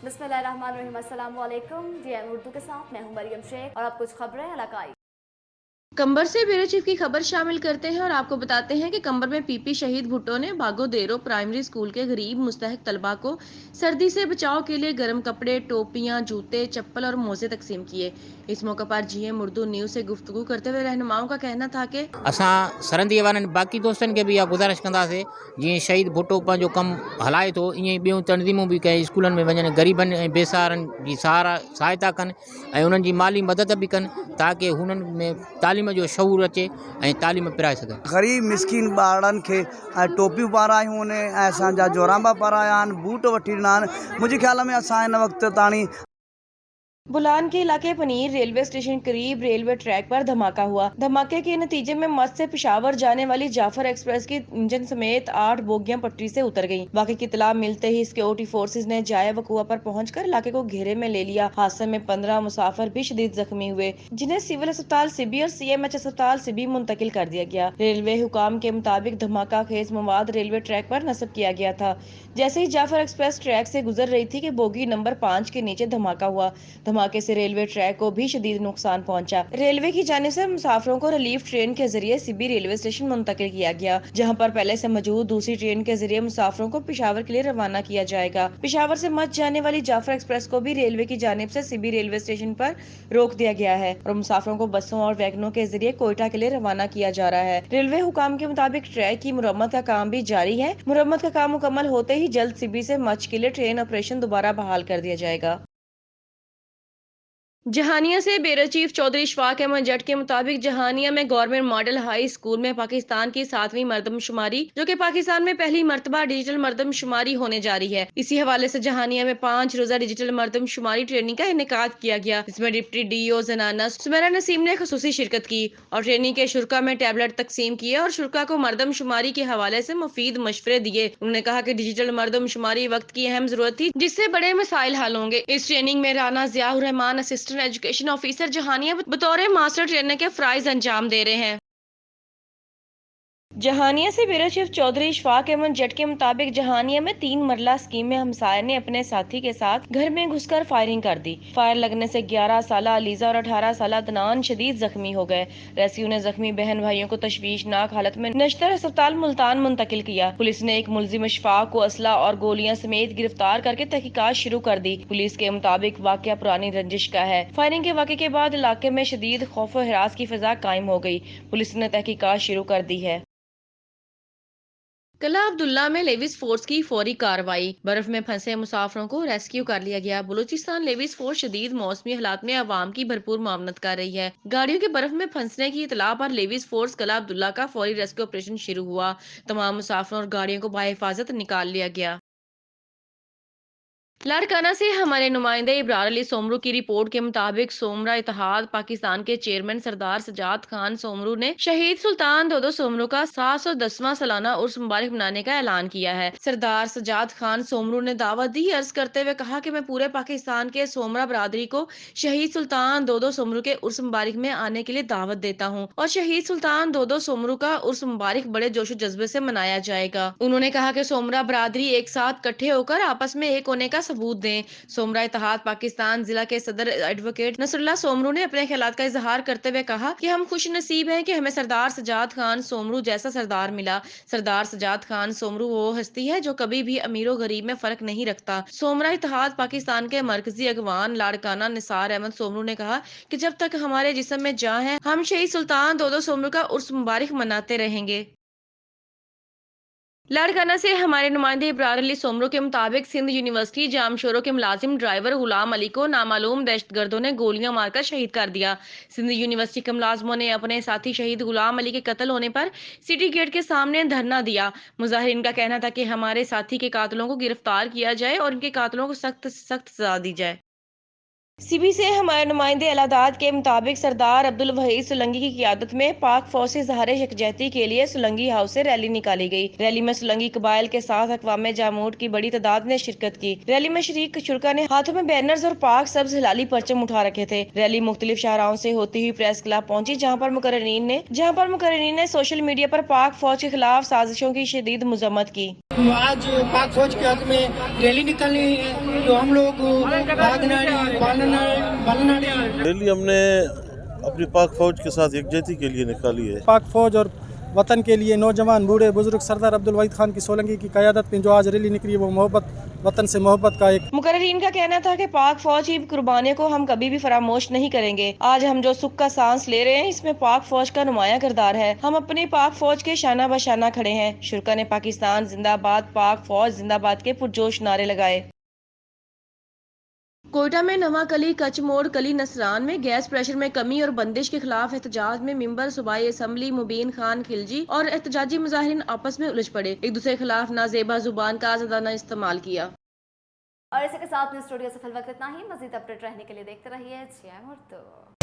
बिस्मिल्लाहिर्रहमानिर्रहीम। अस्सलाम वालेकुम। DN उर्दू के साथ मैं हूं मरियम शेख और अब कुछ खबरें इलाकाई। कंबर से ब्यूरो चीफ की खबर शामिल करते हैं और आपको बताते हैं कि कंबर में पीपी शहीद भुट्टो ने बागो देरो प्राइमरी स्कूल के गरीब मुस्तहक तलबा को सर्दी से बचाव के लिए गर्म कपड़े, टोपियां, जूते, चप्पल और मोजे तकसीम किए। इस मौके पर GM उर्दू न्यूज से गुफ्तगू करते हुए रहनुमाओं का कहना था कि असां सरहंदीअ वारनि बाक़ी दोस्तनि खे बि इहा गुज़ारिश कंदासीं, जीअं शहीद भुट्टो पंहिंजो कमु हलाए थो, ईअं ई ॿियूं तनज़ीमूं बि कंहिं स्कूलनि में वञनि, ग़रीबनि ऐं बेसहारनि जी सहायता कनि ऐं उन्हनि जी माली मदद बि कनि, ताकी हुननि में तालीम जो शऊर अचे ऐं तालीम पिराए सघनि। ग़रीब मिसकिन ॿारनि खे टोपियूं पारायूं ऐं असांजा जोराबा पाराया आहिनि, बूट वठी ॾिना आहिनि। मुंहिंजे ख्याल में असां हिन वक़्तु ताणी बुलान के इलाके पनीर रेलवे स्टेशन करीब रेलवे ट्रैक पर धमाका हुआ। धमाके के नतीजे में मस्द से पेशावर जाने वाली जाफर एक्सप्रेस की इंजन समेत 8 बोगियां पटरी से उतर गईं। वाक़े की इत्तला मिलते ही सिक्योरिटी फोर्सेज ने जाए वकुआ पर पहुंचकर इलाके को घेरे में ले लिया। हादसे में 15 मुसाफिर भी शदीद जख्मी हुए, जिन्हें सिविल अस्पताल सिबी और CMH अस्पताल सिबी मुंतकिल कर दिया गया। रेलवे हुकाम के मुताबिक धमाका खेज मवाद रेलवे ट्रैक पर नस्ब किया गया था। जैसे ही जाफर एक्सप्रेस ट्रैक से गुजर रही थी कि बोगी नंबर 5 के नीचे धमाका हुआ। धमाके से रेलवे ट्रैक को भी शदीद नुकसान पहुंचा। रेलवे की जानिब से मुसाफिरों को रिलीफ ट्रेन के जरिए सिबी रेलवे स्टेशन मुंतकिल किया गया, जहां पर पहले से मौजूद दूसरी ट्रेन के जरिए मुसाफिरों को पेशावर के लिए रवाना किया जाएगा। पेशावर से मच जाने वाली जाफर एक्सप्रेस को भी रेलवे की जानिब से सिबी रेलवे स्टेशन पर रोक दिया गया है और मुसाफिरों को बसों और वैगनों के जरिए कोयटा के लिए रवाना किया जा रहा है। रेलवे हुकाम के मुताबिक ट्रैक की मुरम्मत का काम भी जारी है। मुरम्मत का काम मुकम्मल होते ही जल्द सिबी से मच के लिए ट्रेन ऑपरेशन दोबारा बहाल कर दिया जाएगा। जहानिया से ब्यूरो चीफ चौधरी इशफाक अहमद जट के मुताबिक जहानिया में गवर्नमेंट मॉडल हाई स्कूल में पाकिस्तान की 7वीं मरदमशुमारी, जो कि पाकिस्तान में पहली मर्तबा डिजिटल मरदमशुमारी होने जा रही है। इसी हवाले से जहानिया में 5 रोजा डिजिटल मरदमशुमारी ट्रेनिंग का इनेकाद किया गया, जिसमें डिप्टी DO जनाना सुमेरा नसीम ने खुसूसी शिरकत की और ट्रेनिंग के शुरा में टैबलेट तकसीम किए और शुरा को मरदमशुमारी के हवाले से मुफीद मशवरे दिए। उन्होंने कहा कि डिजिटल मरदमशुमारी वक्त की अहम जरूरत थी, जिससे बड़े मसाइल हल होंगे। इस ट्रेनिंग में Rana Ziaur Rahman assistant education officer Jahania बतौर मास्टर ट्रेनर के फराइज अंजाम दे रहे हैं। जहानिया से ब्यूरो चीफ चौधरी इशफाक अहमद जट के मुताबिक जहानिया में 3 मरला स्कीम में हमसाये ने अपने साथी के साथ घर में घुसकर फायरिंग कर दी। फायर लगने से 11 साला अलीजा और 18 साला अदनान शदीद जख्मी हो गए। रेस्क्यू ने जख्मी बहन भाइयों को तशवीशनाक हालत में नश्तर अस्पताल मुल्तान मुंतकिल किया। पुलिस ने एक मुलजिम इशफाक को असला और गोलियां समेत गिरफ्तार करके तहकीकात शुरू कर दी। पुलिस के मुताबिक वाकया पुरानी रंजिश का है। फायरिंग के वाक़े के बाद इलाके में शदीद खौफ और हिरास की फिजा कायम हो गई। पुलिस ने तहकीकात शुरू कर दी है। कला अब्दुल्ला में लेविस फोर्स की फौरी कार्रवाई, बर्फ में फंसे मुसाफिरों को रेस्क्यू कर लिया गया। बलूचिस्तान लेविस फोर्स शदीद मौसमी हालात में अवाम की भरपूर मामनत कर रही है। गाड़ियों के बर्फ में फंसने की इतला पर लेविस फोर्स कला अब्दुल्ला का फौरी रेस्क्यू ऑपरेशन शुरू हुआ। तमाम मुसाफिरों और गाड़ियों को बाहिफाजत निकाल लिया गया। लाड़काना से हमारे नुमाइंदे इब्रार अली सोमरू की रिपोर्ट के मुताबिक सोमरा इत्तेहाद पाकिस्तान के चेयरमैन सरदार सजाद खान सोमरू ने शहीद सुल्तान दोदो सोमरू का 710वां सालाना उर्स मुबारक मनाने का ऐलान किया है। सरदार सजाद खान सोमरू ने दावत दी, अर्ज करते हुए कहा कि मैं पूरे पाकिस्तान के सोमरा बरादरी को शहीद सुल्तान दोदो सोमरू के उर्स मुबारक में आने के लिए दावत देता हूँ और शहीद सुल्तान दोदो सोमरू का उर्स मुबारक बड़े जोशो जज्बे से मनाया जाएगा। उन्होंने कहा कि सोमरा बरादरी एक साथ इकट्ठे होकर आपस में एक होने का सबूत दें। सोमरा इत्तेहाद पाकिस्तान जिला के सदर एडवोकेट नसरुल्लाह सोमरू ने अपने ख्यालात का इजहार करते हुए कहा कि हम खुश नसीब हैं कि हमें सरदार सजाद खान सोमरू जैसा सरदार मिला। सरदार सजाद खान सोमरू वो हस्ती है जो कभी भी अमीरों गरीब में फर्क नहीं रखता। सोमरा इत्तेहाद पाकिस्तान के मरकजी अगवान लाड़काना निसार अहमद सोमरू ने कहा कि जब तक हमारे जिस्म में जान है हम शहीद सुल्तान दोदो सोमरू का उर्स मुबारक मनाते रहेंगे। लाड़काना से हमारे नुमाइंदे इब्रार अली सोमरू के मुताबिक सिंध यूनिवर्सिटी जामशोरों के मुलाजिम ड्राइवर गुलाम अली को नामालूम दहशतगर्दों ने गोलियां मारकर शहीद कर दिया। सिंध यूनिवर्सिटी के मुलाजमों ने अपने साथी शहीद गुलाम अली के कत्ल होने पर सिटी गेट के सामने धरना दिया। मुजाहिरीन का कहना था कि हमारे साथी के कातलों को गिरफ्तार किया जाए और इनके कातलों को सख्त सख्त सजा दी जाए। सीबी से हमारे नुमाइंदे अलादाद के मुताबिक सरदार अब्दुल वहीद सोलंकी की क़ियादत में पाक फौज से इज़हार यकजहती के लिए सोलंकी हाउस से रैली निकाली गई। रैली में सोलंकी कबाइल के साथ अक़वाम जामूद की बड़ी तादाद ने शिरकत की। रैली में शरीक शुरका ने हाथों में बैनर्स और पाक सब्ज हिलाली परचम उठा रखे थे। रैली मुख्तलिफ शाहराहों से होती हुई प्रेस क्लब पहुंची, जहाँ पर मुकर्ररीन ने सोशल मीडिया पर पाक फौज के खिलाफ साजिशों की शदीद मजम्मत की। आज पाक फौज के हक में रैली निकालनी है, तो हम लोग रैली हमने अपनी पाक फौज के साथ यकजहती के लिए निकाली है। पाक फौज और वतन के लिए नौजवान बूढ़े बुजुर्ग सरदार अब्दुल वहीद खान की सोलंकी की क़यादत में जो आज रैली निकली, वो वतन से मोहब्बत का एक। मुकर्ररीन का कहना था कि पाक फौज की कुर्बानियों को हम कभी भी फरामोश नहीं करेंगे। आज हम जो सुख का सांस ले रहे हैं, इसमें पाक फौज का नुमाया किरदार है। हम अपनी पाक फौज के शाना बशाना खड़े हैं। शुरका ने पाकिस्तान जिंदाबाद, पाक फौज जिंदाबाद के पुरजोश नारे लगाए। कोयटा में नवाकली कच मोड़ कली नसरान में गैस प्रेशर में कमी और बंदिश के खिलाफ एहतजाज में मिंबर सूबाई असम्बली मुबीन खान खिलजी और एहतजाजी मुजाहिरीन आपस में उलझ पड़े। एक दूसरे के खिलाफ नाजेबा जुबान का आज़ादाना इस्तेमाल किया। और इसी के साथ में स्टूडियो से फिलहाल इतना ही। मजीद अपडेट रहने के लिए देखते रहिए जी एम उर्दू।